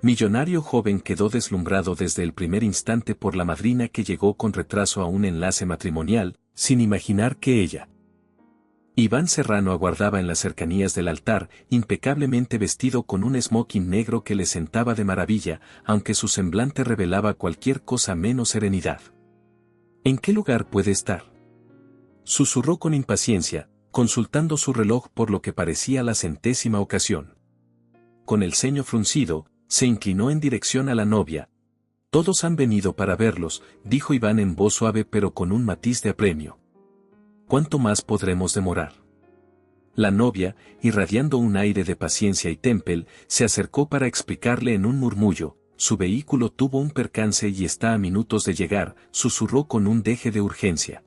Millonario joven quedó deslumbrado desde el primer instante por la madrina que llegó con retraso a un enlace matrimonial, sin imaginar que ella. Iván Serrano aguardaba en las cercanías del altar, impecablemente vestido con un smoking negro que le sentaba de maravilla, aunque su semblante revelaba cualquier cosa menos serenidad. ¿En qué lugar puede estar?, susurró con impaciencia, consultando su reloj por lo que parecía la 100ª ocasión. Con el ceño fruncido, se inclinó en dirección a la novia. Todos han venido para verlos, dijo Iván en voz suave pero con un matiz de apremio. ¿Cuánto más podremos demorar? La novia, irradiando un aire de paciencia y temple, se acercó para explicarle en un murmullo: su vehículo tuvo un percance y está a minutos de llegar, susurró con un deje de urgencia.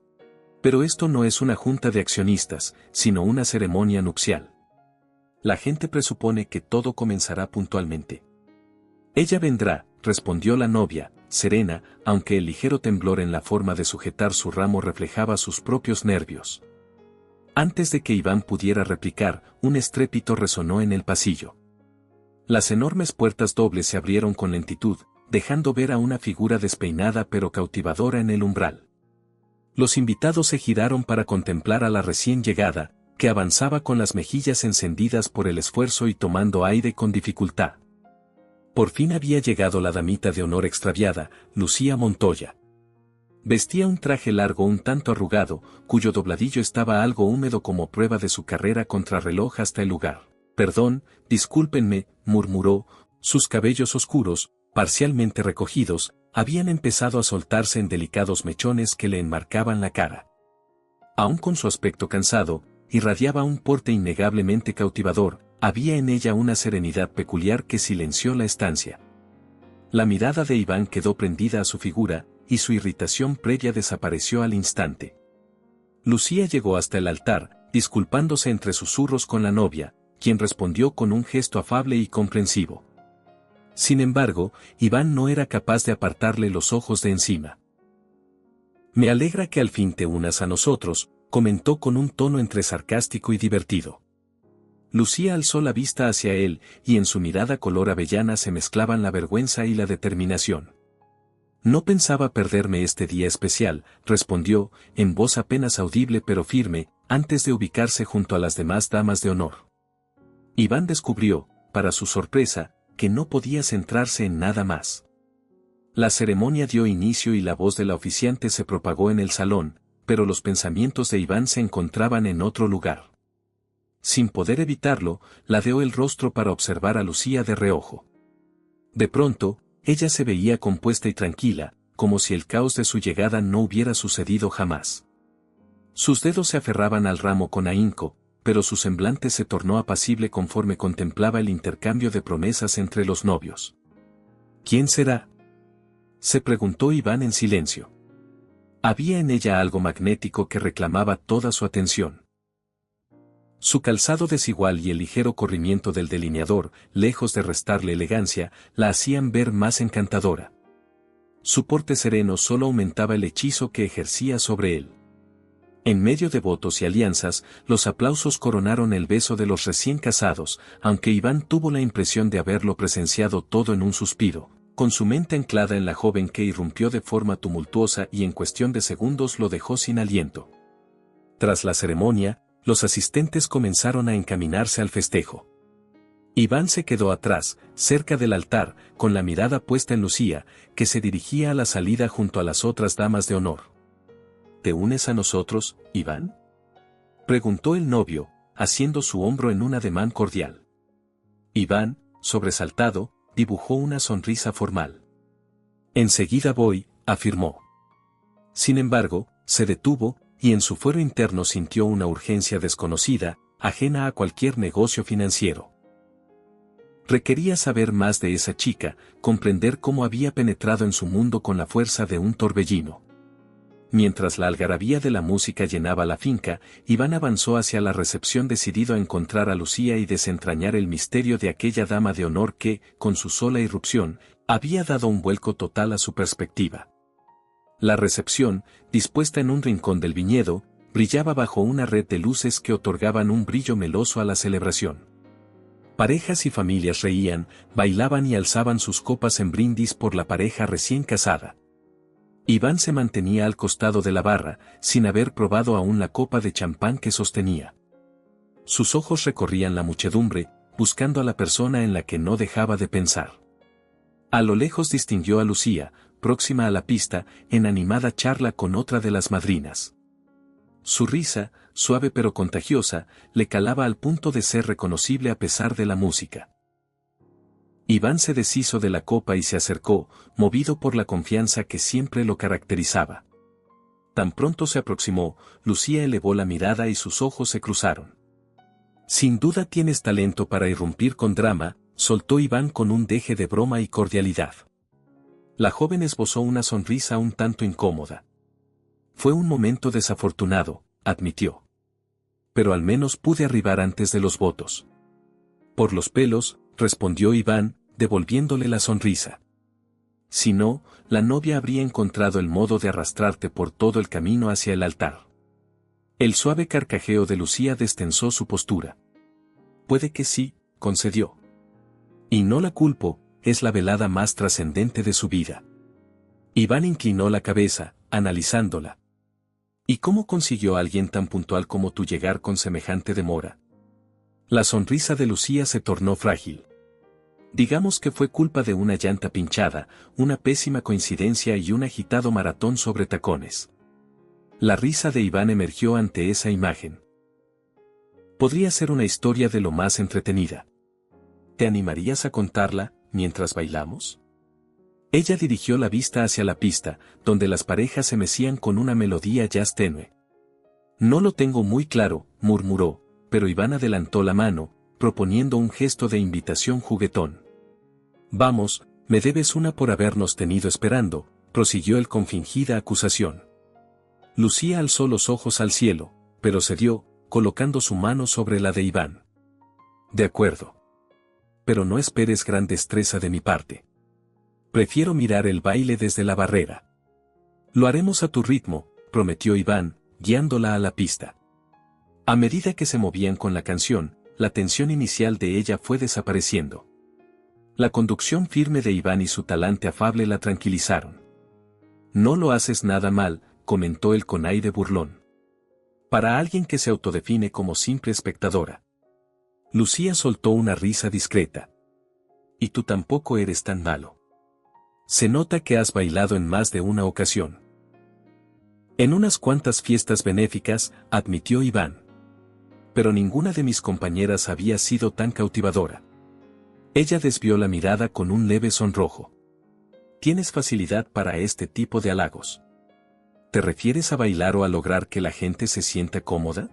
Pero esto no es una junta de accionistas, sino una ceremonia nupcial. La gente presupone que todo comenzará puntualmente. Ella vendrá, respondió la novia, serena, aunque el ligero temblor en la forma de sujetar su ramo reflejaba sus propios nervios. Antes de que Iván pudiera replicar, un estrépito resonó en el pasillo. Las enormes puertas dobles se abrieron con lentitud, dejando ver a una figura despeinada pero cautivadora en el umbral. Los invitados se giraron para contemplar a la recién llegada, que avanzaba con las mejillas encendidas por el esfuerzo y tomando aire con dificultad. Por fin había llegado la damita de honor extraviada, Lucía Montoya. Vestía un traje largo un tanto arrugado, cuyo dobladillo estaba algo húmedo como prueba de su carrera contrarreloj hasta el lugar. Perdón, discúlpenme, murmuró, sus cabellos oscuros, parcialmente recogidos, habían empezado a soltarse en delicados mechones que le enmarcaban la cara. Aún con su aspecto cansado, irradiaba un porte innegablemente cautivador, había en ella una serenidad peculiar que silenció la estancia. La mirada de Iván quedó prendida a su figura, y su irritación previa desapareció al instante. Lucía llegó hasta el altar, disculpándose entre susurros con la novia, quien respondió con un gesto afable y comprensivo. Sin embargo, Iván no era capaz de apartarle los ojos de encima. «Me alegra que al fin te unas a nosotros», comentó con un tono entre sarcástico y divertido. Lucía alzó la vista hacia él, y en su mirada color avellana se mezclaban la vergüenza y la determinación. «No pensaba perderme este día especial», respondió, en voz apenas audible pero firme, antes de ubicarse junto a las demás damas de honor. Iván descubrió, para su sorpresa, que no podía centrarse en nada más. La ceremonia dio inicio y la voz de la oficiante se propagó en el salón, pero los pensamientos de Iván se encontraban en otro lugar. Sin poder evitarlo, ladeó el rostro para observar a Lucía de reojo. De pronto, ella se veía compuesta y tranquila, como si el caos de su llegada no hubiera sucedido jamás. Sus dedos se aferraban al ramo con ahínco, pero su semblante se tornó apacible conforme contemplaba el intercambio de promesas entre los novios. «¿Quién será?», se preguntó Iván en silencio. Había en ella algo magnético que reclamaba toda su atención. Su calzado desigual y el ligero corrimiento del delineador, lejos de restarle elegancia, la hacían ver más encantadora. Su porte sereno solo aumentaba el hechizo que ejercía sobre él. En medio de votos y alianzas, los aplausos coronaron el beso de los recién casados, aunque Iván tuvo la impresión de haberlo presenciado todo en un suspiro, con su mente anclada en la joven que irrumpió de forma tumultuosa y en cuestión de segundos lo dejó sin aliento. Tras la ceremonia, los asistentes comenzaron a encaminarse al festejo. Iván se quedó atrás, cerca del altar, con la mirada puesta en Lucía, que se dirigía a la salida junto a las otras damas de honor. «¿Te unes a nosotros, Iván?», preguntó el novio, haciendo su hombro en un ademán cordial. Iván, sobresaltado, dibujó una sonrisa formal. «Enseguida voy», afirmó. Sin embargo, se detuvo, y en su fuero interno sintió una urgencia desconocida, ajena a cualquier negocio financiero. Requería saber más de esa chica, comprender cómo había penetrado en su mundo con la fuerza de un torbellino. Mientras la algarabía de la música llenaba la finca, Iván avanzó hacia la recepción decidido a encontrar a Lucía y desentrañar el misterio de aquella dama de honor que, con su sola irrupción, había dado un vuelco total a su perspectiva. La recepción, dispuesta en un rincón del viñedo, brillaba bajo una red de luces que otorgaban un brillo meloso a la celebración. Parejas y familias reían, bailaban y alzaban sus copas en brindis por la pareja recién casada. Iván se mantenía al costado de la barra, sin haber probado aún la copa de champán que sostenía. Sus ojos recorrían la muchedumbre, buscando a la persona en la que no dejaba de pensar. A lo lejos distinguió a Lucía, próxima a la pista, en animada charla con otra de las madrinas. Su risa, suave pero contagiosa, le calaba al punto de ser reconocible a pesar de la música. Iván se deshizo de la copa y se acercó, movido por la confianza que siempre lo caracterizaba. Tan pronto se aproximó, Lucía elevó la mirada y sus ojos se cruzaron. Sin duda tienes talento para irrumpir con drama, soltó Iván con un deje de broma y cordialidad. La joven esbozó una sonrisa un tanto incómoda. Fue un momento desafortunado, admitió. Pero al menos pude arribar antes de los votos. Por los pelos, respondió Iván, devolviéndole la sonrisa. Si no, la novia habría encontrado el modo de arrastrarte por todo el camino hacia el altar. El suave carcajeo de Lucía destensó su postura. Puede que sí, concedió. Y no la culpo, es la velada más trascendente de su vida. Iván inclinó la cabeza, analizándola. ¿Y cómo consiguió alguien tan puntual como tú llegar con semejante demora? La sonrisa de Lucía se tornó frágil. Digamos que fue culpa de una llanta pinchada, una pésima coincidencia y un agitado maratón sobre tacones. La risa de Iván emergió ante esa imagen. Podría ser una historia de lo más entretenida. ¿Te animarías a contarla, mientras bailamos? Ella dirigió la vista hacia la pista, donde las parejas se mecían con una melodía jazz tenue. No lo tengo muy claro, murmuró, pero Iván adelantó la mano, proponiendo un gesto de invitación juguetón. Vamos, me debes una por habernos tenido esperando, prosiguió él con fingida acusación. Lucía alzó los ojos al cielo, pero cedió, colocando su mano sobre la de Iván. De acuerdo. Pero no esperes gran destreza de mi parte. Prefiero mirar el baile desde la barrera. Lo haremos a tu ritmo, prometió Iván, guiándola a la pista. A medida que se movían con la canción, la tensión inicial de ella fue desapareciendo. La conducción firme de Iván y su talante afable la tranquilizaron. No lo haces nada mal, comentó él con aire burlón. Para alguien que se autodefine como simple espectadora. Lucía soltó una risa discreta. Y tú tampoco eres tan malo. Se nota que has bailado en más de una ocasión. En unas cuantas fiestas benéficas, admitió Iván. Pero ninguna de mis compañeras había sido tan cautivadora. Ella desvió la mirada con un leve sonrojo. ¿Tienes facilidad para este tipo de halagos? ¿Te refieres a bailar o a lograr que la gente se sienta cómoda?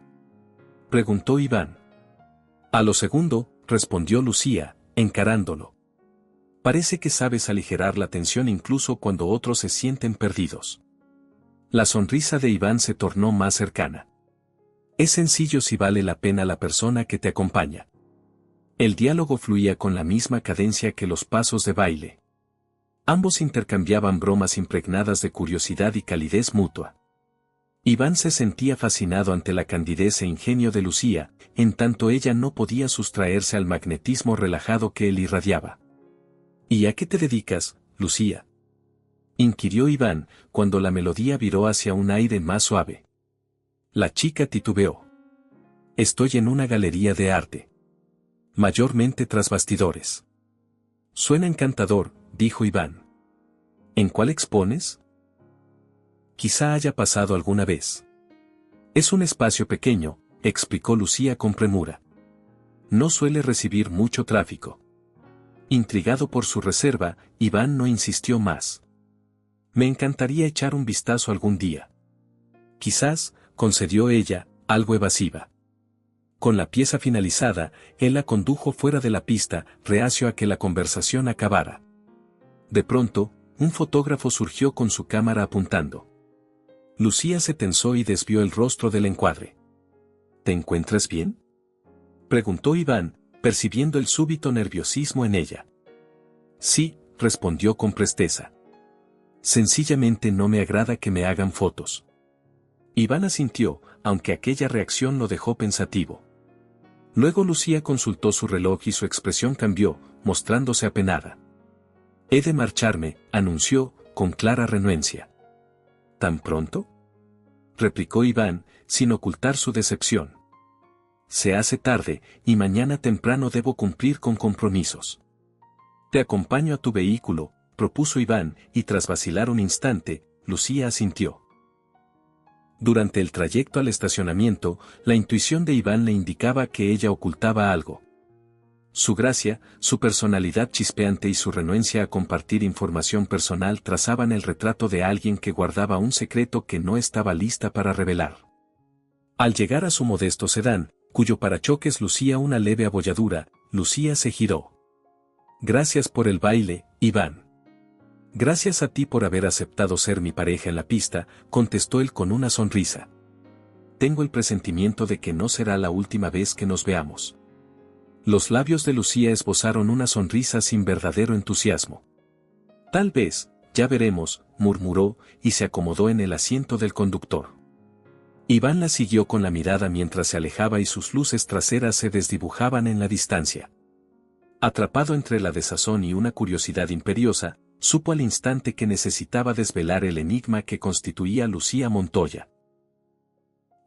Preguntó Iván. A lo segundo, respondió Lucía, encarándolo. Parece que sabes aligerar la tensión incluso cuando otros se sienten perdidos. La sonrisa de Iván se tornó más cercana. Es sencillo si vale la pena la persona que te acompaña. El diálogo fluía con la misma cadencia que los pasos de baile. Ambos intercambiaban bromas impregnadas de curiosidad y calidez mutua. Iván se sentía fascinado ante la candidez e ingenio de Lucía, en tanto ella no podía sustraerse al magnetismo relajado que él irradiaba. ¿Y a qué te dedicas, Lucía? Inquirió Iván, cuando la melodía viró hacia un aire más suave. La chica titubeó. Estoy en una galería de arte. Mayormente tras bastidores. Suena encantador, dijo Iván. ¿En cuál expones? Quizá haya pasado alguna vez. Es un espacio pequeño, explicó Lucía con premura. No suele recibir mucho tráfico. Intrigado por su reserva, Iván no insistió más. Me encantaría echar un vistazo algún día. Quizás, concedió ella, algo evasiva. Con la pieza finalizada, él la condujo fuera de la pista, reacio a que la conversación acabara. De pronto, un fotógrafo surgió con su cámara apuntando. Lucía se tensó y desvió el rostro del encuadre. ¿Te encuentras bien?, preguntó Iván, percibiendo el súbito nerviosismo en ella. Sí, respondió con presteza. Sencillamente no me agrada que me hagan fotos. Iván asintió, aunque aquella reacción lo dejó pensativo. Luego Lucía consultó su reloj y su expresión cambió, mostrándose apenada. «He de marcharme», anunció, con clara renuencia. «¿Tan pronto?», replicó Iván, sin ocultar su decepción. «Se hace tarde, y mañana temprano debo cumplir con compromisos». «Te acompaño a tu vehículo», propuso Iván, y tras vacilar un instante, Lucía asintió. Durante el trayecto al estacionamiento, la intuición de Iván le indicaba que ella ocultaba algo. Su gracia, su personalidad chispeante y su renuencia a compartir información personal trazaban el retrato de alguien que guardaba un secreto que no estaba lista para revelar. Al llegar a su modesto sedán, cuyo parachoques lucía una leve abolladura, Lucía se giró. «Gracias por el baile, Iván». «Gracias a ti por haber aceptado ser mi pareja en la pista», contestó él con una sonrisa. «Tengo el presentimiento de que no será la última vez que nos veamos». Los labios de Lucía esbozaron una sonrisa sin verdadero entusiasmo. «Tal vez, ya veremos», murmuró, y se acomodó en el asiento del conductor. Iván la siguió con la mirada mientras se alejaba y sus luces traseras se desdibujaban en la distancia. Atrapado entre la desazón y una curiosidad imperiosa, supo al instante que necesitaba desvelar el enigma que constituía Lucía Montoya.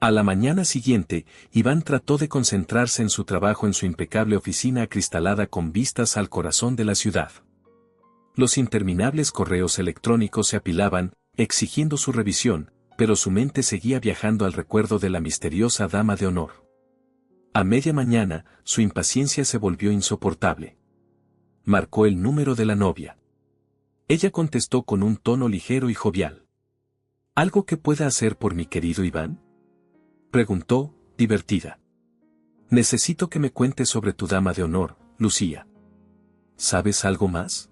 A la mañana siguiente, Iván trató de concentrarse en su trabajo en su impecable oficina acristalada con vistas al corazón de la ciudad. Los interminables correos electrónicos se apilaban, exigiendo su revisión, pero su mente seguía viajando al recuerdo de la misteriosa dama de honor. A media mañana, su impaciencia se volvió insoportable. Marcó el número de la novia. Ella contestó con un tono ligero y jovial. «¿Algo que pueda hacer por mi querido Iván?», preguntó, divertida. «Necesito que me cuentes sobre tu dama de honor, Lucía». «¿Sabes algo más?».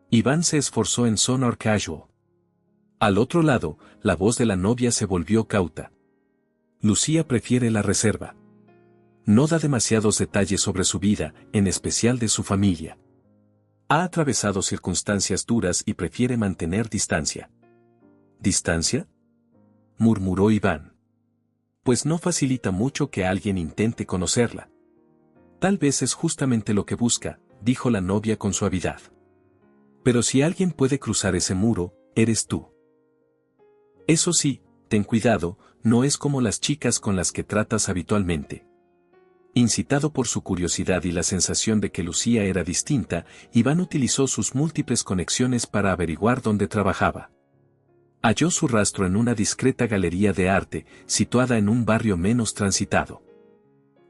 Iván se esforzó en sonar casual. Al otro lado, la voz de la novia se volvió cauta. «Lucía prefiere la reserva. No da demasiados detalles sobre su vida, en especial de su familia. Ha atravesado circunstancias duras y prefiere mantener distancia». «¿Distancia?», murmuró Iván. «Pues no facilita mucho que alguien intente conocerla». «Tal vez es justamente lo que busca», dijo la novia con suavidad. «Pero si alguien puede cruzar ese muro, eres tú. Eso sí, ten cuidado, no es como las chicas con las que tratas habitualmente». Incitado por su curiosidad y la sensación de que Lucía era distinta, Iván utilizó sus múltiples conexiones para averiguar dónde trabajaba. Halló su rastro en una discreta galería de arte, situada en un barrio menos transitado.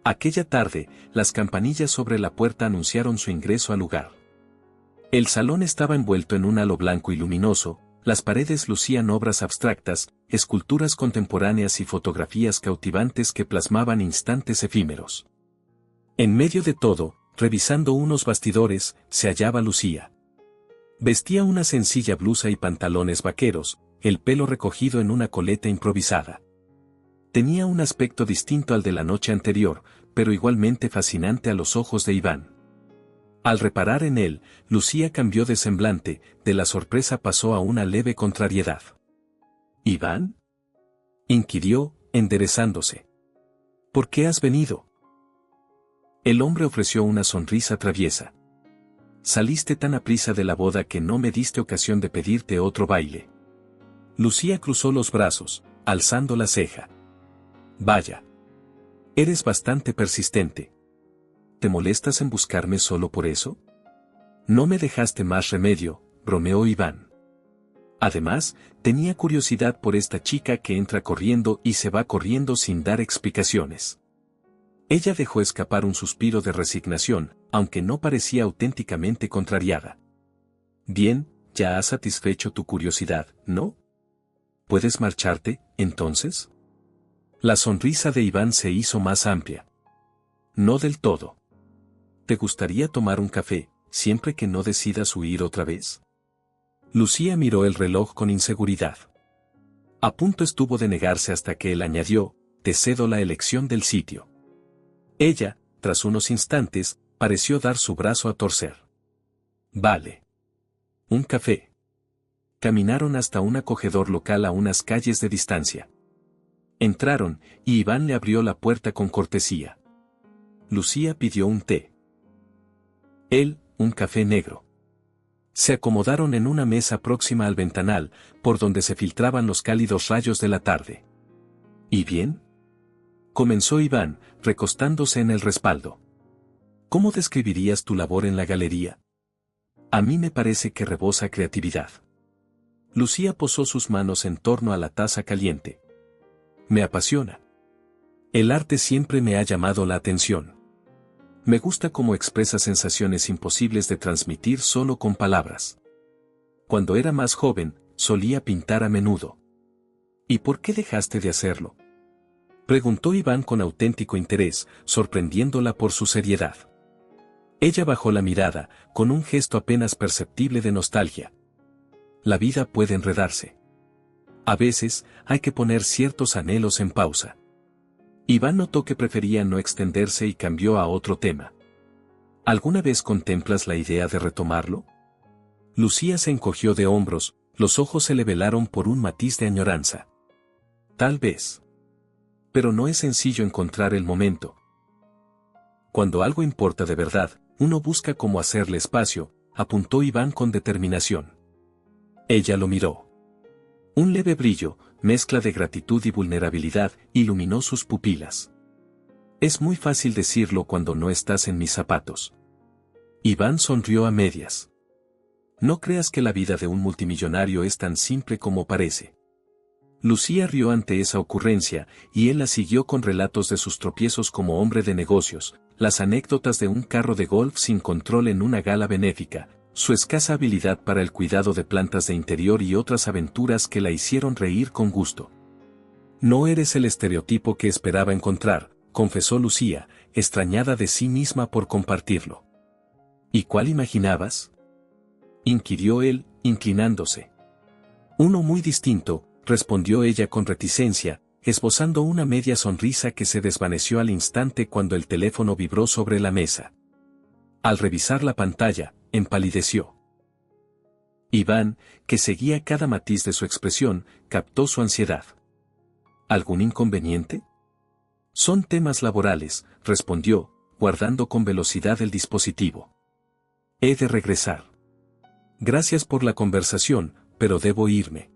Aquella tarde, las campanillas sobre la puerta anunciaron su ingreso al lugar. El salón estaba envuelto en un halo blanco y luminoso, las paredes lucían obras abstractas, esculturas contemporáneas y fotografías cautivantes que plasmaban instantes efímeros. En medio de todo, revisando unos bastidores, se hallaba Lucía. Vestía una sencilla blusa y pantalones vaqueros, el pelo recogido en una coleta improvisada. Tenía un aspecto distinto al de la noche anterior, pero igualmente fascinante a los ojos de Iván. Al reparar en él, Lucía cambió de semblante, de la sorpresa pasó a una leve contrariedad. «¿Iván?», inquirió, enderezándose. «¿Por qué has venido?». El hombre ofreció una sonrisa traviesa. «Saliste tan aprisa de la boda que no me diste ocasión de pedirte otro baile». Lucía cruzó los brazos, alzando la ceja. «Vaya. Eres bastante persistente. ¿Te molestas en buscarme solo por eso?». «No me dejaste más remedio», bromeó Iván. Además, tenía curiosidad por esta chica que entra corriendo y se va corriendo sin dar explicaciones. Ella dejó escapar un suspiro de resignación, aunque no parecía auténticamente contrariada. «Bien, ya has satisfecho tu curiosidad, ¿no? ¿Puedes marcharte, entonces?». La sonrisa de Iván se hizo más amplia. «No del todo. ¿Te gustaría tomar un café, siempre que no decidas huir otra vez?». Lucía miró el reloj con inseguridad. A punto estuvo de negarse hasta que él añadió: «Te cedo la elección del sitio». Ella, tras unos instantes, pareció dar su brazo a torcer. «Vale. Un café». Caminaron hasta un acogedor local a unas calles de distancia. Entraron, y Iván le abrió la puerta con cortesía. Lucía pidió un té. Él, un café negro. Se acomodaron en una mesa próxima al ventanal, por donde se filtraban los cálidos rayos de la tarde. ¿Y bien?, comenzó Iván, recostándose en el respaldo. ¿Cómo describirías tu labor en la galería? A mí me parece que rebosa creatividad. Lucía posó sus manos en torno a la taza caliente. Me apasiona. El arte siempre me ha llamado la atención. Me gusta cómo expresa sensaciones imposibles de transmitir solo con palabras. Cuando era más joven, solía pintar a menudo. ¿Y por qué dejaste de hacerlo?, preguntó Iván con auténtico interés, sorprendiéndola por su seriedad. Ella bajó la mirada, con un gesto apenas perceptible de nostalgia. La vida puede enredarse. A veces, hay que poner ciertos anhelos en pausa. Iván notó que prefería no extenderse y cambió a otro tema. ¿Alguna vez contemplas la idea de retomarlo? Lucía se encogió de hombros, los ojos se le velaron por un matiz de añoranza. Tal vez. Pero no es sencillo encontrar el momento. Cuando algo importa de verdad, uno busca cómo hacerle espacio, apuntó Iván con determinación. Ella lo miró. Un leve brillo, mezcla de gratitud y vulnerabilidad, iluminó sus pupilas. Es muy fácil decirlo cuando no estás en mis zapatos. Iván sonrió a medias. No creas que la vida de un multimillonario es tan simple como parece. Lucía rió ante esa ocurrencia, y él la siguió con relatos de sus tropiezos como hombre de negocios, las anécdotas de un carro de golf sin control en una gala benéfica, su escasa habilidad para el cuidado de plantas de interior y otras aventuras que la hicieron reír con gusto. No eres el estereotipo que esperaba encontrar, confesó Lucía, extrañada de sí misma por compartirlo. ¿Y cuál imaginabas?, inquirió él, inclinándose. Uno muy distinto, respondió ella con reticencia, esbozando una media sonrisa que se desvaneció al instante cuando el teléfono vibró sobre la mesa. Al revisar la pantalla, empalideció. Iván, que seguía cada matiz de su expresión, captó su ansiedad. ¿Algún inconveniente? Son temas laborales, respondió, guardando con velocidad el dispositivo. He de regresar. Gracias por la conversación, pero debo irme.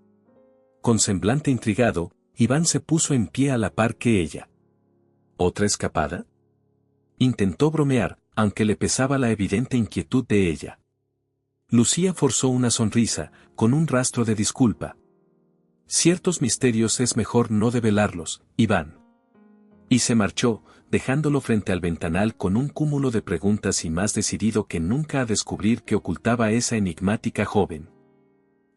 Con semblante intrigado, Iván se puso en pie a la par que ella. ¿Otra escapada? Intentó bromear, aunque le pesaba la evidente inquietud de ella. Lucía forzó una sonrisa, con un rastro de disculpa. Ciertos misterios es mejor no develarlos, Iván. Y se marchó, dejándolo frente al ventanal con un cúmulo de preguntas y más decidido que nunca a descubrir qué ocultaba esa enigmática joven.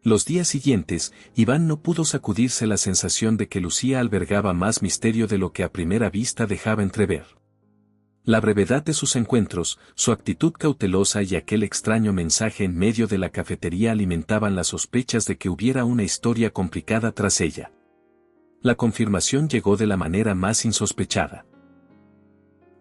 Los días siguientes, Iván no pudo sacudirse la sensación de que Lucía albergaba más misterio de lo que a primera vista dejaba entrever. La brevedad de sus encuentros, su actitud cautelosa y aquel extraño mensaje en medio de la cafetería alimentaban las sospechas de que hubiera una historia complicada tras ella. La confirmación llegó de la manera más insospechada.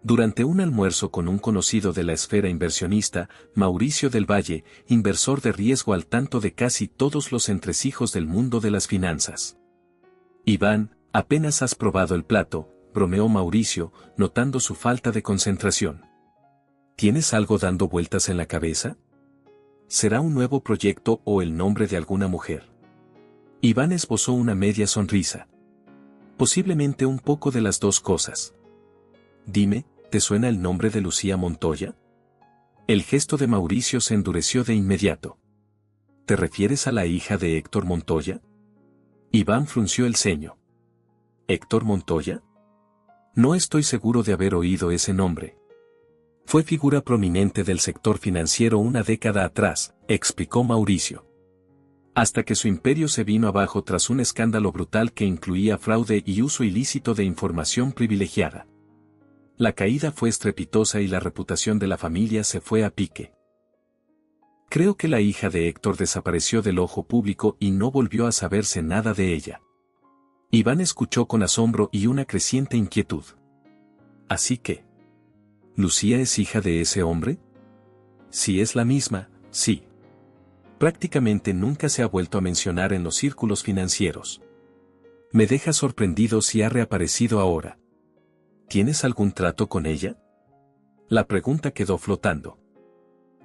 Durante un almuerzo con un conocido de la esfera inversionista, Mauricio del Valle, inversor de riesgo al tanto de casi todos los entresijos del mundo de las finanzas. Iván, apenas has probado el plato, bromeó Mauricio, notando su falta de concentración. ¿Tienes algo dando vueltas en la cabeza? ¿Será un nuevo proyecto o el nombre de alguna mujer? Iván esbozó una media sonrisa. Posiblemente un poco de las dos cosas. Dime, ¿te suena el nombre de Lucía Montoya? El gesto de Mauricio se endureció de inmediato. ¿Te refieres a la hija de Héctor Montoya? Iván frunció el ceño. ¿Héctor Montoya? No estoy seguro de haber oído ese nombre. Fue figura prominente del sector financiero una década atrás, explicó Mauricio. Hasta que su imperio se vino abajo tras un escándalo brutal que incluía fraude y uso ilícito de información privilegiada. La caída fue estrepitosa y la reputación de la familia se fue a pique. Creo que la hija de Héctor desapareció del ojo público y no volvió a saberse nada de ella. Iván escuchó con asombro y una creciente inquietud. Así que, ¿Lucía es hija de ese hombre? Si es la misma, sí. Prácticamente nunca se ha vuelto a mencionar en los círculos financieros. Me deja sorprendido si ha reaparecido ahora. ¿Tienes algún trato con ella? La pregunta quedó flotando.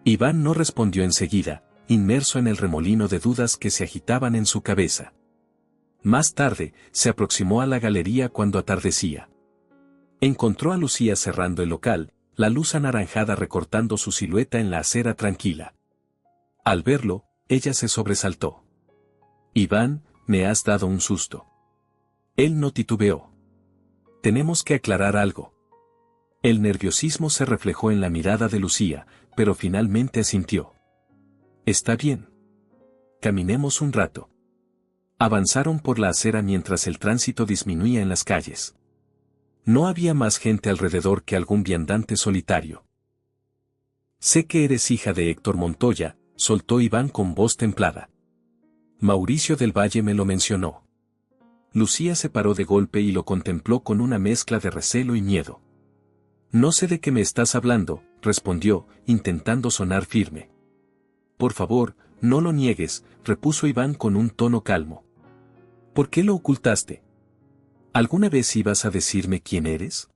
Iván no respondió enseguida, inmerso en el remolino de dudas que se agitaban en su cabeza. Más tarde, se aproximó a la galería cuando atardecía. Encontró a Lucía cerrando el local, la luz anaranjada recortando su silueta en la acera tranquila. Al verlo, ella se sobresaltó. Iván, me has dado un susto. Él no titubeó. Tenemos que aclarar algo. El nerviosismo se reflejó en la mirada de Lucía, pero finalmente asintió. Está bien. Caminemos un rato. Avanzaron por la acera mientras el tránsito disminuía en las calles. No había más gente alrededor que algún viandante solitario. Sé que eres hija de Héctor Montoya, soltó Iván con voz templada. Mauricio del Valle me lo mencionó. Lucía se paró de golpe y lo contempló con una mezcla de recelo y miedo. No sé de qué me estás hablando, respondió, intentando sonar firme. Por favor, no lo niegues, repuso Iván con un tono calmo. ¿Por qué lo ocultaste? ¿Alguna vez ibas a decirme quién eres?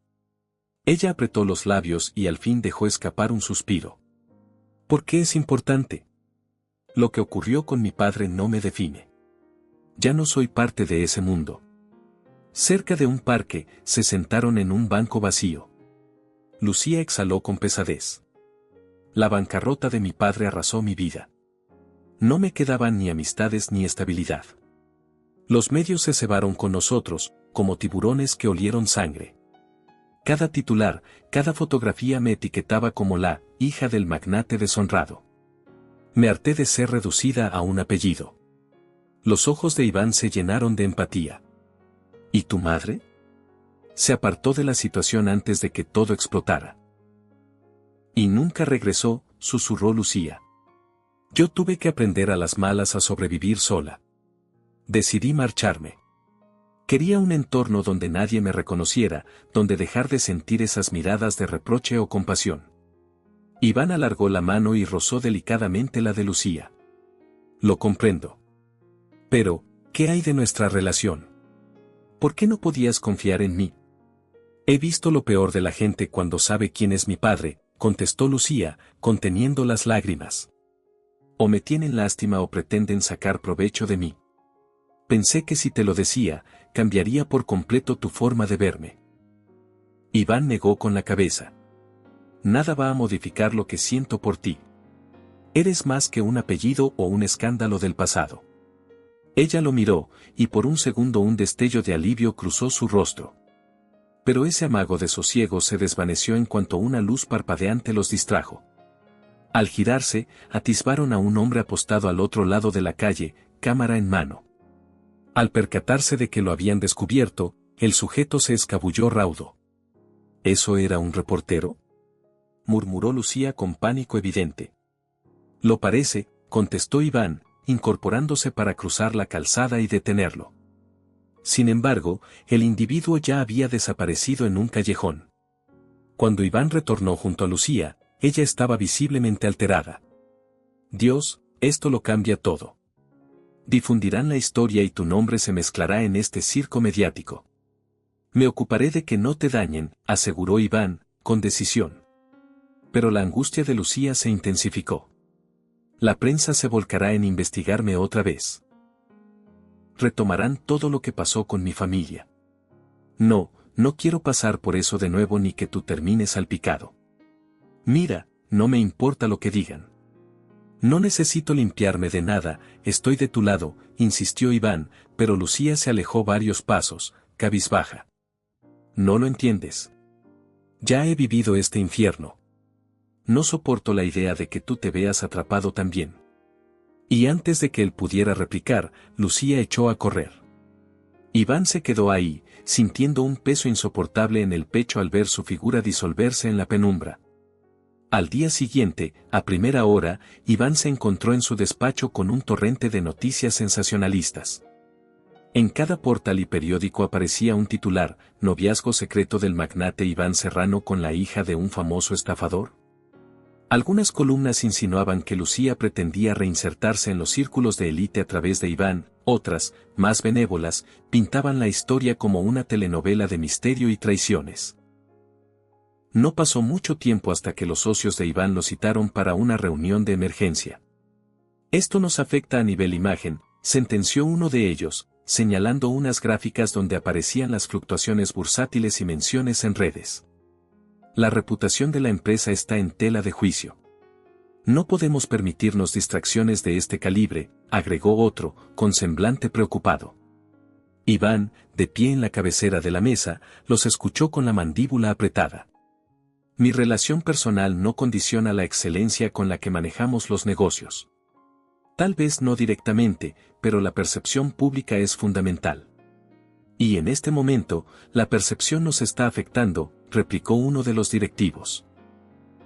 Ella apretó los labios y al fin dejó escapar un suspiro. ¿Por qué es importante? Lo que ocurrió con mi padre no me define. Ya no soy parte de ese mundo. Cerca de un parque, se sentaron en un banco vacío. Lucía exhaló con pesadez. La bancarrota de mi padre arrasó mi vida. No me quedaban ni amistades ni estabilidad. Los medios se cebaron con nosotros, como tiburones que olieron sangre. Cada titular, cada fotografía me etiquetaba como la hija del magnate deshonrado. Me harté de ser reducida a un apellido. Los ojos de Iván se llenaron de empatía. ¿Y tu madre? Se apartó de la situación antes de que todo explotara. Y nunca regresó, susurró Lucía. Yo tuve que aprender a las malas a sobrevivir sola. Decidí marcharme. Quería un entorno donde nadie me reconociera, donde dejar de sentir esas miradas de reproche o compasión. Iván alargó la mano y rozó delicadamente la de Lucía. Lo comprendo. Pero, ¿qué hay de nuestra relación? ¿Por qué no podías confiar en mí? He visto lo peor de la gente cuando sabe quién es mi padre, contestó Lucía, conteniendo las lágrimas. O me tienen lástima o pretenden sacar provecho de mí. Pensé que si te lo decía, cambiaría por completo tu forma de verme. Iván negó con la cabeza. Nada va a modificar lo que siento por ti. Eres más que un apellido o un escándalo del pasado. Ella lo miró, y por un segundo un destello de alivio cruzó su rostro. Pero ese amago de sosiego se desvaneció en cuanto una luz parpadeante los distrajo. Al girarse, atisbaron a un hombre apostado al otro lado de la calle, cámara en mano. Al percatarse de que lo habían descubierto, el sujeto se escabulló raudo. ¿Eso era un reportero?, murmuró Lucía con pánico evidente. Lo parece, contestó Iván, incorporándose para cruzar la calzada y detenerlo. Sin embargo, el individuo ya había desaparecido en un callejón. Cuando Iván retornó junto a Lucía, ella estaba visiblemente alterada. Dios, esto lo cambia todo. Difundirán la historia y tu nombre se mezclará en este circo mediático. Me ocuparé de que no te dañen, aseguró Iván, con decisión. Pero la angustia de Lucía se intensificó. La prensa se volcará en investigarme otra vez. Retomarán todo lo que pasó con mi familia. No, no quiero pasar por eso de nuevo ni que tú termines salpicado. Mira, no me importa lo que digan. No necesito limpiarme de nada, estoy de tu lado, insistió Iván, pero Lucía se alejó varios pasos, cabizbaja. No lo entiendes. Ya he vivido este infierno. No soporto la idea de que tú te veas atrapado también. Y antes de que él pudiera replicar, Lucía echó a correr. Iván se quedó ahí, sintiendo un peso insoportable en el pecho al ver su figura disolverse en la penumbra. Al día siguiente, a primera hora, Iván se encontró en su despacho con un torrente de noticias sensacionalistas. En cada portal y periódico aparecía un titular: noviazgo secreto del magnate Iván Serrano con la hija de un famoso estafador. Algunas columnas insinuaban que Lucía pretendía reinsertarse en los círculos de élite a través de Iván, otras, más benévolas, pintaban la historia como una telenovela de misterio y traiciones. No pasó mucho tiempo hasta que los socios de Iván lo citaron para una reunión de emergencia. Esto nos afecta a nivel imagen, sentenció uno de ellos, señalando unas gráficas donde aparecían las fluctuaciones bursátiles y menciones en redes. La reputación de la empresa está en tela de juicio. No podemos permitirnos distracciones de este calibre, agregó otro, con semblante preocupado. Iván, de pie en la cabecera de la mesa, los escuchó con la mandíbula apretada. Mi relación personal no condiciona la excelencia con la que manejamos los negocios. Tal vez no directamente, pero la percepción pública es fundamental. Y en este momento, la percepción nos está afectando, replicó uno de los directivos.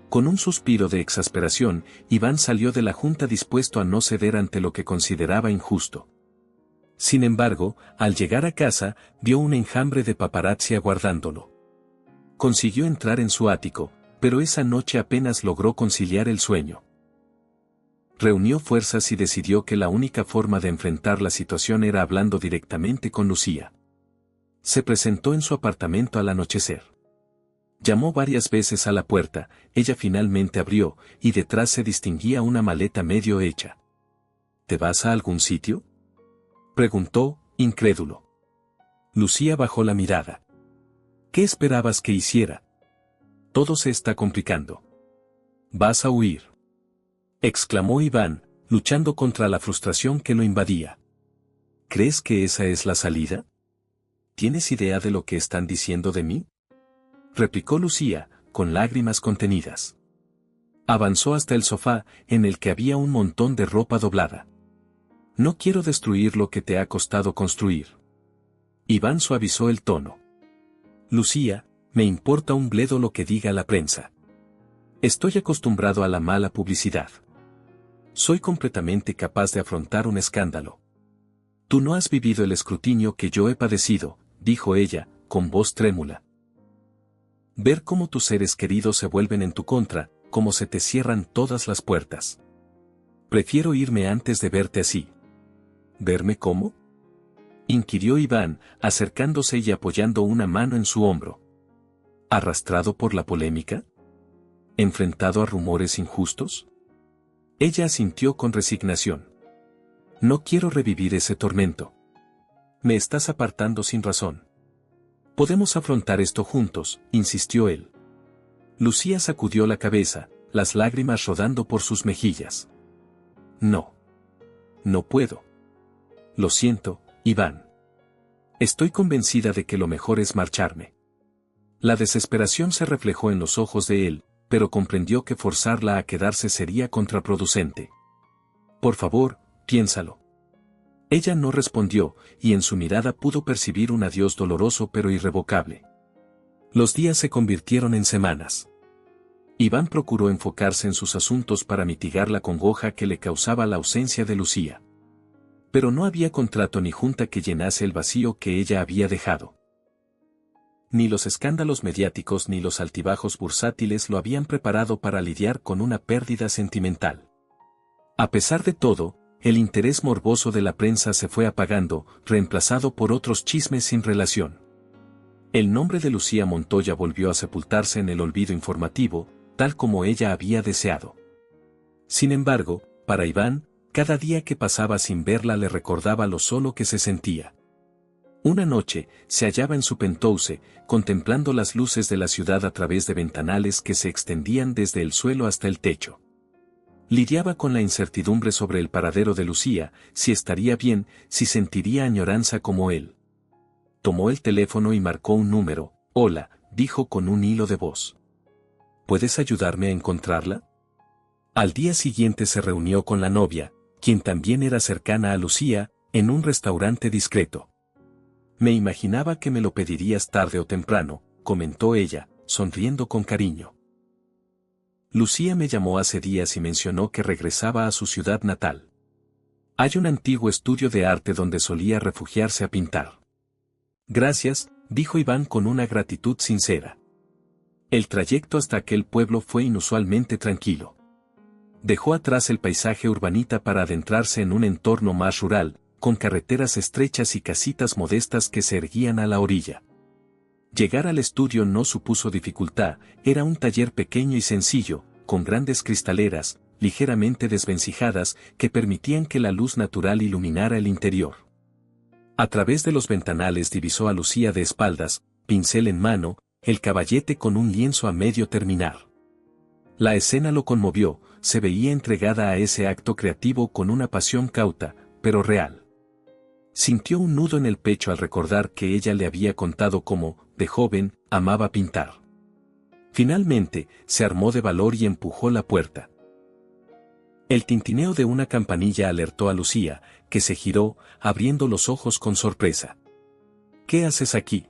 Con un suspiro de exasperación, Iván salió de la junta dispuesto a no ceder ante lo que consideraba injusto. Sin embargo, al llegar a casa, vio un enjambre de paparazzi aguardándolo. Consiguió entrar en su ático, pero esa noche apenas logró conciliar el sueño. Reunió fuerzas y decidió que la única forma de enfrentar la situación era hablando directamente con Lucía. Se presentó en su apartamento al anochecer. Llamó varias veces a la puerta, ella finalmente abrió, y detrás se distinguía una maleta medio hecha. ¿Te vas a algún sitio?, preguntó, incrédulo. Lucía bajó la mirada. ¿Qué esperabas que hiciera? Todo se está complicando. ¿Vas a huir?, exclamó Iván, luchando contra la frustración que lo invadía. ¿Crees que esa es la salida? ¿Tienes idea de lo que están diciendo de mí?, replicó Lucía, con lágrimas contenidas. Avanzó hasta el sofá, en el que había un montón de ropa doblada. No quiero destruir lo que te ha costado construir. Iván suavizó el tono. Lucía, me importa un bledo lo que diga la prensa. Estoy acostumbrado a la mala publicidad. Soy completamente capaz de afrontar un escándalo. Tú no has vivido el escrutinio que yo he padecido, dijo ella, con voz trémula. Ver cómo tus seres queridos se vuelven en tu contra, cómo se te cierran todas las puertas. Prefiero irme antes de verte así. ¿Verme cómo?, inquirió Iván, acercándose y apoyando una mano en su hombro. ¿Arrastrado por la polémica? ¿Enfrentado a rumores injustos? Ella asintió con resignación. No quiero revivir ese tormento. Me estás apartando sin razón. Podemos afrontar esto juntos, insistió él. Lucía sacudió la cabeza, las lágrimas rodando por sus mejillas. No. No puedo. Lo siento, Iván. Estoy convencida de que lo mejor es marcharme. La desesperación se reflejó en los ojos de él, pero comprendió que forzarla a quedarse sería contraproducente. Por favor, piénsalo. Ella no respondió, y en su mirada pudo percibir un adiós doloroso pero irrevocable. Los días se convirtieron en semanas. Iván procuró enfocarse en sus asuntos para mitigar la congoja que le causaba la ausencia de Lucía. Pero no había contrato ni junta que llenase el vacío que ella había dejado. Ni los escándalos mediáticos ni los altibajos bursátiles lo habían preparado para lidiar con una pérdida sentimental. A pesar de todo, el interés morboso de la prensa se fue apagando, reemplazado por otros chismes sin relación. El nombre de Lucía Montoya volvió a sepultarse en el olvido informativo, tal como ella había deseado. Sin embargo, para Iván, cada día que pasaba sin verla le recordaba lo solo que se sentía. Una noche, se hallaba en su penthouse, contemplando las luces de la ciudad a través de ventanales que se extendían desde el suelo hasta el techo. Lidiaba con la incertidumbre sobre el paradero de Lucía, si estaría bien, si sentiría añoranza como él. Tomó el teléfono y marcó un número. «Hola», dijo con un hilo de voz. «¿Puedes ayudarme a encontrarla?». Al día siguiente se reunió con la novia, quien también era cercana a Lucía, en un restaurante discreto. «Me imaginaba que me lo pedirías tarde o temprano», comentó ella, sonriendo con cariño. Lucía me llamó hace días y mencionó que regresaba a su ciudad natal. Hay un antiguo estudio de arte donde solía refugiarse a pintar. Gracias, dijo Iván con una gratitud sincera. El trayecto hasta aquel pueblo fue inusualmente tranquilo. Dejó atrás el paisaje urbanita para adentrarse en un entorno más rural, con carreteras estrechas y casitas modestas que se erguían a la orilla. Llegar al estudio no supuso dificultad, era un taller pequeño y sencillo, con grandes cristaleras, ligeramente desvencijadas, que permitían que la luz natural iluminara el interior. A través de los ventanales divisó a Lucía de espaldas, pincel en mano, el caballete con un lienzo a medio terminar. La escena lo conmovió, se veía entregada a ese acto creativo con una pasión cauta, pero real. Sintió un nudo en el pecho al recordar que ella le había contado cómo, de joven, amaba pintar. Finalmente, se armó de valor y empujó la puerta. El tintineo de una campanilla alertó a Lucía, que se giró, abriendo los ojos con sorpresa. «¿Qué haces aquí?»,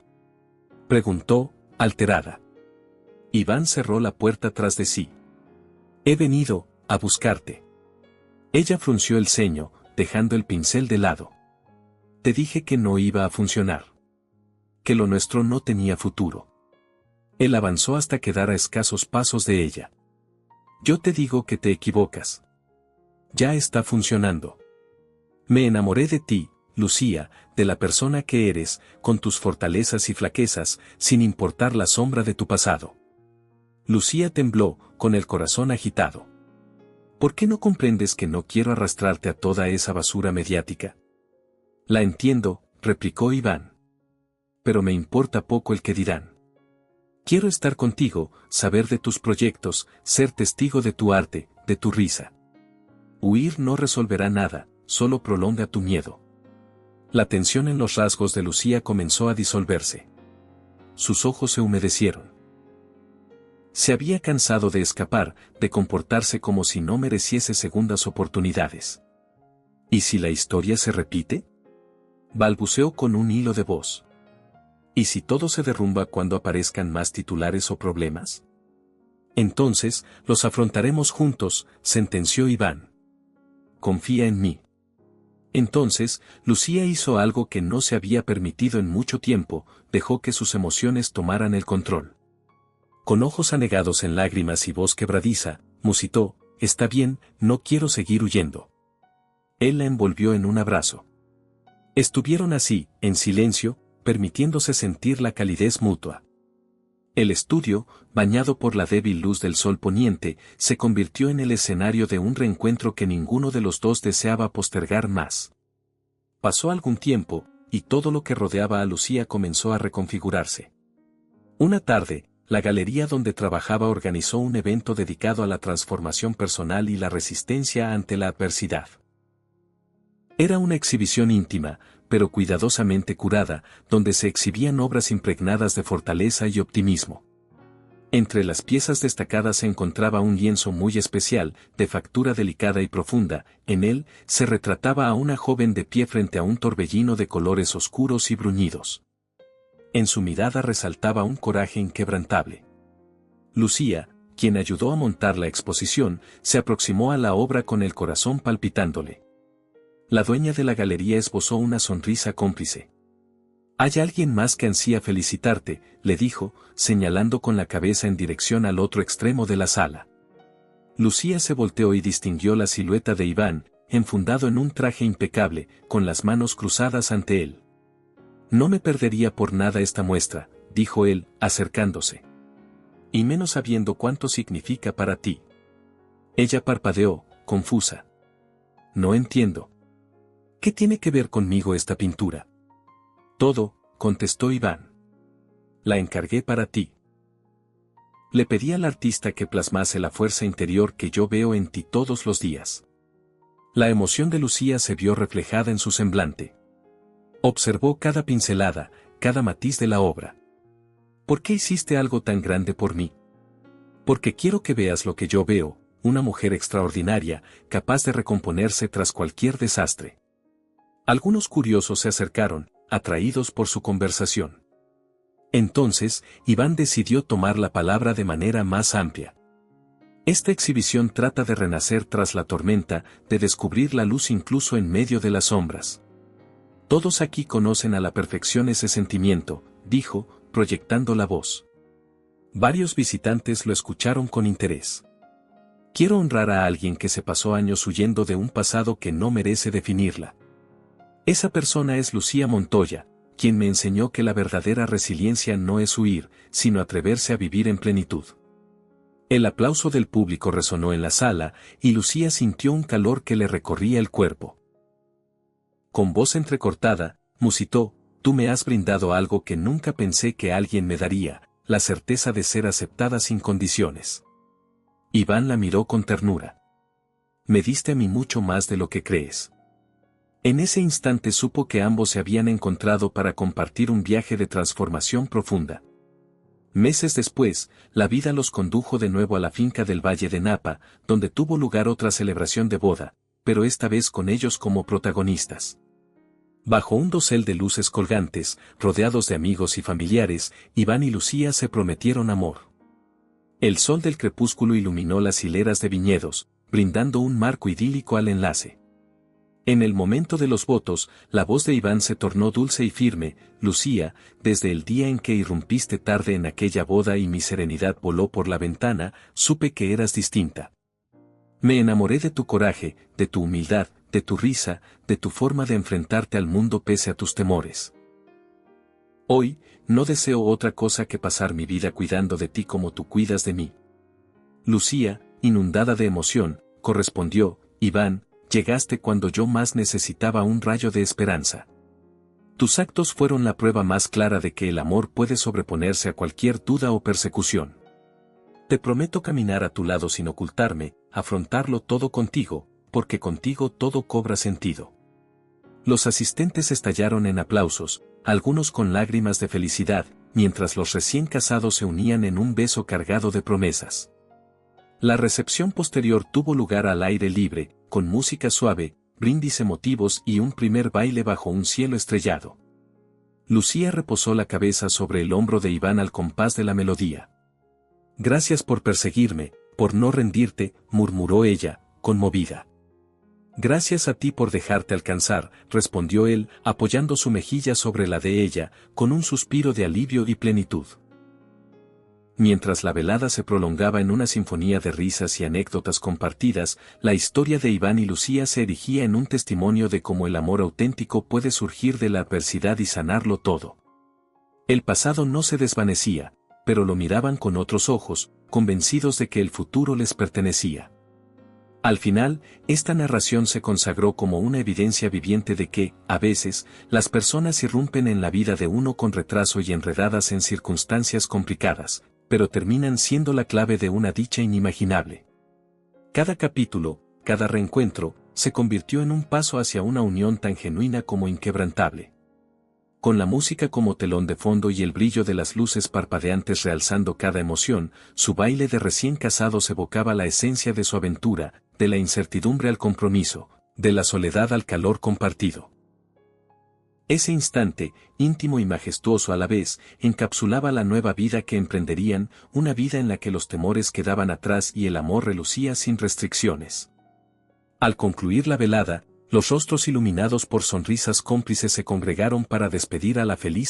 preguntó, alterada. Iván cerró la puerta tras de sí. «He venido a buscarte». Ella frunció el ceño, dejando el pincel de lado. «Te dije que no iba a funcionar. Que lo nuestro no tenía futuro». Él avanzó hasta quedar a escasos pasos de ella. «Yo te digo que te equivocas. Ya está funcionando. Me enamoré de ti, Lucía, de la persona que eres, con tus fortalezas y flaquezas, sin importar la sombra de tu pasado». Lucía tembló, con el corazón agitado. «¿Por qué no comprendes que no quiero arrastrarte a toda esa basura mediática?». «La entiendo», replicó Iván. «Pero me importa poco el que dirán. Quiero estar contigo, saber de tus proyectos, ser testigo de tu arte, de tu risa. Huir no resolverá nada, solo prolonga tu miedo». La tensión en los rasgos de Lucía comenzó a disolverse. Sus ojos se humedecieron. Se había cansado de escapar, de comportarse como si no mereciese segundas oportunidades. ¿Y si la historia se repite?, balbuceó con un hilo de voz. ¿Y si todo se derrumba cuando aparezcan más titulares o problemas? Entonces, los afrontaremos juntos, sentenció Iván. Confía en mí. Entonces, Lucía hizo algo que no se había permitido en mucho tiempo, dejó que sus emociones tomaran el control. Con ojos anegados en lágrimas y voz quebradiza, musitó: «Está bien, no quiero seguir huyendo». Él la envolvió en un abrazo. Estuvieron así, en silencio, permitiéndose sentir la calidez mutua. El estudio, bañado por la débil luz del sol poniente, se convirtió en el escenario de un reencuentro que ninguno de los dos deseaba postergar más. Pasó algún tiempo, y todo lo que rodeaba a Lucía comenzó a reconfigurarse. Una tarde, la galería donde trabajaba organizó un evento dedicado a la transformación personal y la resistencia ante la adversidad. Era una exhibición íntima, pero cuidadosamente curada, donde se exhibían obras impregnadas de fortaleza y optimismo. Entre las piezas destacadas se encontraba un lienzo muy especial, de factura delicada y profunda. En él, se retrataba a una joven de pie frente a un torbellino de colores oscuros y bruñidos. En su mirada resaltaba un coraje inquebrantable. Lucía, quien ayudó a montar la exposición, se aproximó a la obra con el corazón palpitándole. La dueña de la galería esbozó una sonrisa cómplice. «Hay alguien más que ansía felicitarte», le dijo, señalando con la cabeza en dirección al otro extremo de la sala. Lucía se volteó y distinguió la silueta de Iván, enfundado en un traje impecable, con las manos cruzadas ante él. «No me perdería por nada esta muestra», dijo él, acercándose. «Y menos sabiendo cuánto significa para ti». Ella parpadeó, confusa. «No entiendo. ¿Qué tiene que ver conmigo esta pintura?». «Todo», contestó Iván. «La encargué para ti. Le pedí al artista que plasmase la fuerza interior que yo veo en ti todos los días». La emoción de Lucía se vio reflejada en su semblante. Observó cada pincelada, cada matiz de la obra. «¿Por qué hiciste algo tan grande por mí?». «Porque quiero que veas lo que yo veo, una mujer extraordinaria, capaz de recomponerse tras cualquier desastre». Algunos curiosos se acercaron, atraídos por su conversación. Entonces, Iván decidió tomar la palabra de manera más amplia. «Esta exhibición trata de renacer tras la tormenta, de descubrir la luz incluso en medio de las sombras. Todos aquí conocen a la perfección ese sentimiento», dijo, proyectando la voz. Varios visitantes lo escucharon con interés. «Quiero honrar a alguien que se pasó años huyendo de un pasado que no merece definirla. Esa persona es Lucía Montoya», quien me enseñó que la verdadera resiliencia no es huir, sino atreverse a vivir en plenitud. El aplauso del público resonó en la sala, y Lucía sintió un calor que le recorría el cuerpo. Con voz entrecortada, musitó: «Tú me has brindado algo que nunca pensé que alguien me daría, la certeza de ser aceptada sin condiciones». Iván la miró con ternura. «Me diste a mí mucho más de lo que crees». En ese instante supo que ambos se habían encontrado para compartir un viaje de transformación profunda. Meses después, la vida los condujo de nuevo a la finca del Valle de Napa, donde tuvo lugar otra celebración de boda, pero esta vez con ellos como protagonistas. Bajo un dosel de luces colgantes, rodeados de amigos y familiares, Iván y Lucía se prometieron amor. El sol del crepúsculo iluminó las hileras de viñedos, brindando un marco idílico al enlace. En el momento de los votos, la voz de Iván se tornó dulce y firme: «Lucía, desde el día en que irrumpiste tarde en aquella boda y mi serenidad voló por la ventana, supe que eras distinta. Me enamoré de tu coraje, de tu humildad, de tu risa, de tu forma de enfrentarte al mundo pese a tus temores. Hoy, no deseo otra cosa que pasar mi vida cuidando de ti como tú cuidas de mí». Lucía, inundada de emoción, correspondió: «Iván, llegaste cuando yo más necesitaba un rayo de esperanza. Tus actos fueron la prueba más clara de que el amor puede sobreponerse a cualquier duda o persecución. Te prometo caminar a tu lado sin ocultarme, afrontarlo todo contigo, porque contigo todo cobra sentido». Los asistentes estallaron en aplausos, algunos con lágrimas de felicidad, mientras los recién casados se unían en un beso cargado de promesas. La recepción posterior tuvo lugar al aire libre, con música suave, brindis emotivos y un primer baile bajo un cielo estrellado. Lucía reposó la cabeza sobre el hombro de Iván al compás de la melodía. «Gracias por perseguirme, por no rendirte», murmuró ella, conmovida. «Gracias a ti por dejarte alcanzar», respondió él, apoyando su mejilla sobre la de ella, con un suspiro de alivio y plenitud. Mientras la velada se prolongaba en una sinfonía de risas y anécdotas compartidas, la historia de Iván y Lucía se erigía en un testimonio de cómo el amor auténtico puede surgir de la adversidad y sanarlo todo. El pasado no se desvanecía, pero lo miraban con otros ojos, convencidos de que el futuro les pertenecía. Al final, esta narración se consagró como una evidencia viviente de que, a veces, las personas irrumpen en la vida de uno con retraso y enredadas en circunstancias complicadas, pero terminan siendo la clave de una dicha inimaginable. Cada capítulo, cada reencuentro, se convirtió en un paso hacia una unión tan genuina como inquebrantable. Con la música como telón de fondo y el brillo de las luces parpadeantes realzando cada emoción, su baile de recién casados evocaba la esencia de su aventura, de la incertidumbre al compromiso, de la soledad al calor compartido. Ese instante, íntimo y majestuoso a la vez, encapsulaba la nueva vida que emprenderían, una vida en la que los temores quedaban atrás y el amor relucía sin restricciones. Al concluir la velada, los rostros iluminados por sonrisas cómplices se congregaron para despedir a la feliz